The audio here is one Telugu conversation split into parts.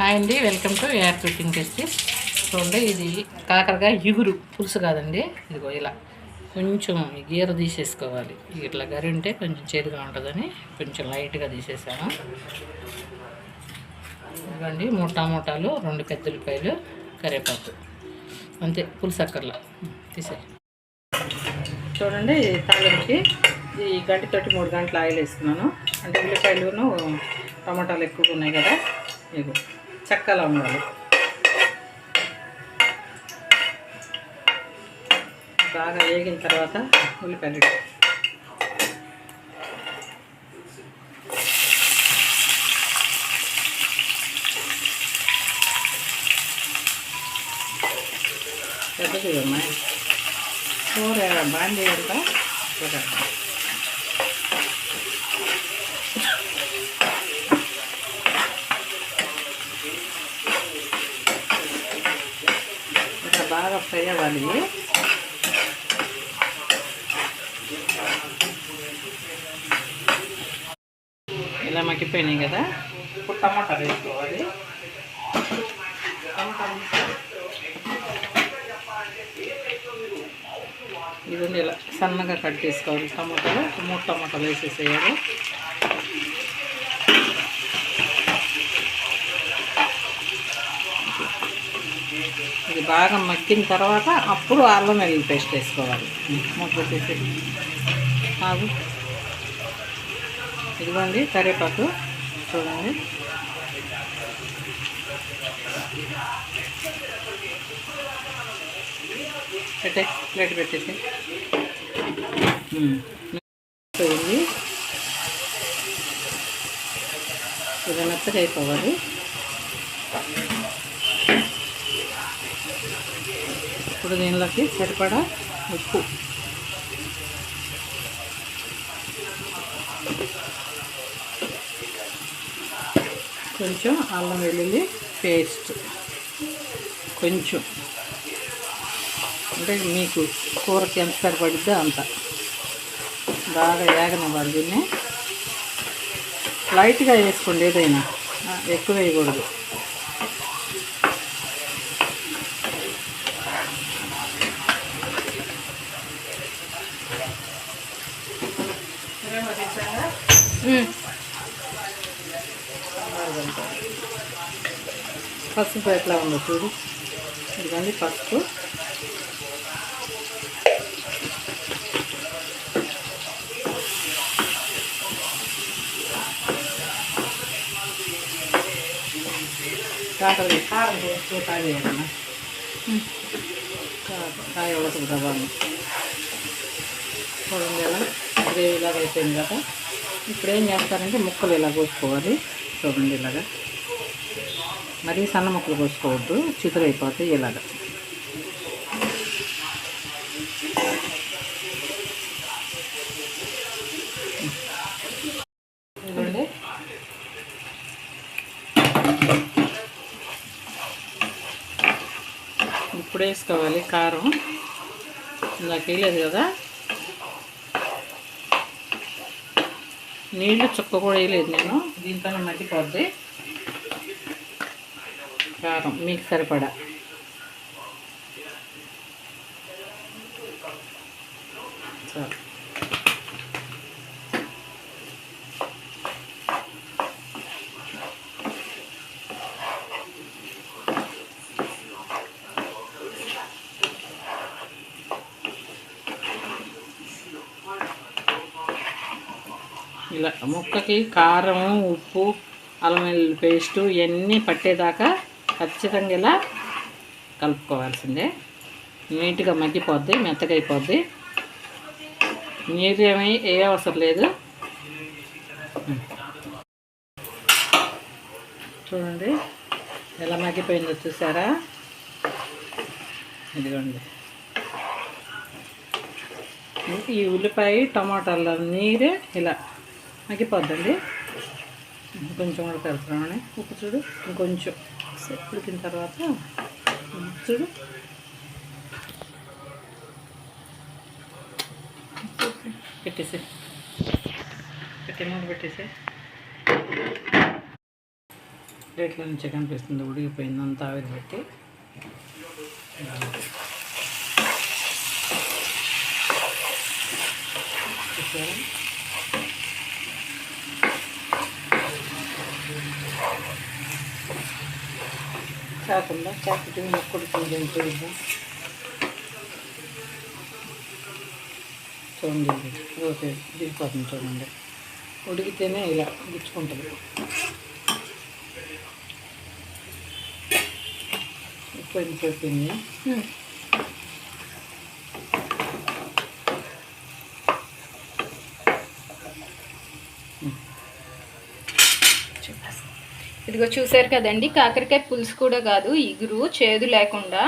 హాయ్ అండి, welcome to AR cooking recipes. చూడండి, ఇది కాకరకాయ ఇగురు పులుసు కాదండి. ఇదిగో ఇలా కొంచెం గీర తీసేసుకోవాలి. ఇట్లా గరి ఉంటే కొంచెం చేదుగా ఉంటుందని కొంచెం లైట్గా తీసేసాను. ఇదిగోండి 3 టమోటాలు, 2 పెద్ద ఉల్లిపాయలు, కరివేపాకు, అంతే. పులుసు అక్కర్లా, తీసే. చూడండి, తాలింపుకి ఈ గంటతోటి 3 గంటలు ఆయిల్ వేసుకున్నాను. అంటే ఉల్లిపాయలును టమాటాలు ఎక్కువగా ఉన్నాయి కదా, ఇది చక్కలా ఉండాలి. బాగా వేగిన తర్వాత ఉల్లిపాయలు పెద్దది అమ్మాయి కూర బాండి అంతా ఇంకా బాగా ఫ్రై అవ్వాలి. ఇలా మగ్గిపోయినాయి కదా, ఇప్పుడు టమాటాలు వేసుకోవాలి. ఇవన్నీ ఇలా సన్నగా కట్ చేసుకోవాలి. టమాటాలు 3 టమాటాలు వేసేసేయాలి. ఇది బాగా మగ్గిన తర్వాత అప్పుడు అల్లం వెల్లుల్లి పేస్ట్ వేసుకోవాలి. మూత పెట్టేసి ఆగు. ఇదిగోండి కరివేపాకు చూడండి. ప్లేట్ పెట్టేసి పోయింది. ఇది మెత్తగా అయిపోవాలి. ఇప్పుడు దీనిలోకి సరిపడా ఉప్పు, కొంచెం అల్లం వెల్లుల్లి పేస్ట్, కొంచెం అంటే మీకు కూరకి ఎంత సరిపడిద్దో అంత. బాగా వేగనివ్వాలి. దీన్ని లైట్గా వేసుకోండి, ఏదైనా ఎక్కువ వేయకూడదు. పసుపు ఎట్లా ఉందో చూడు. ఇదిగోండి పసుపు, కాకరకాయ కారం వేస్తూ తాగేయాలన్నా కాయ ఉడకదు బాగా. చూడండి ఎలా గ్రేవీలాగా అయిపోయింది కదా. ఇప్పుడు ఏం చేస్తారంటే ముక్కలు ఇలా కోసుకోవాలి. చూడండి ఇలాగా, మరీ సన్న ముక్కలు కోసుకోవద్దు, చితురైపోతాయి. ఇలాగా చూడండి. ఇప్పుడు వేసుకోవాలి కారం. ఇందాక వేయలేదు కదా, నీళ్ళు చుక్క కూడా వేయలేదు నేను. దీంతో మట్టిపోద్ది. కారం మీకు సరిపడా. చాలు. ఇలా ముక్కకి కారం, ఉప్పు, అల్లం వెల్లుల్లి పేస్టు ఇవన్నీ పట్టేదాకా ఖచ్చితంగా ఇలా కలుపుకోవాల్సిందే. నీట్గా మగ్గిపోద్ది, మెత్తగా అయిపోద్ది. నీరు ఏ అవసరం లేదు. చూడండి ఎలా మగ్గిపోయిందో చూసారా. ఇదిగోండి, ఈ ఉల్లిపాయ టమాటాల నీరే ఇలా మగ్గిపోద్దండి. కొంచెం కూడా కలుపుతామని ఉప్పు చూడు, ఇంకొంచెం ఉడికిన తర్వాత చూడు. పెట్టేసి మూడు పెట్టేసి ప్లేట్లో నుంచే కనిపిస్తుంది, ఉడికిపోయింది అంతా ఆవిరి పెట్టి. కాకుండా చాకుటి ముక్కుడుకుంది చూద్దాం. చూడండి, ఓకే దిగిపోతుంది. చూడండి, ఉడికితేనే ఇలా గుచ్చుకుంటుంది. ఉప్పు ఎండిపోయింది. ఇదిగో చూసారు కదండి, కాకరకాయ పులుసు కూడా కాదు, ఇగురు, చేదు లేకుండా.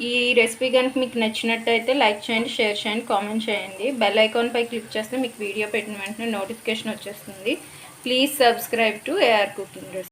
ఈ రెసిపీ కనుక మీకు నచ్చినట్టయితే లైక్ చేయండి, షేర్ చేయండి, కామెంట్ చేయండి. బెల్ ఐకాన్పై క్లిక్ చేస్తే మీకు వీడియో పెట్టిన వెంటనే నోటిఫికేషన్ వచ్చేస్తుంది. Please subscribe to AR cooking recipe.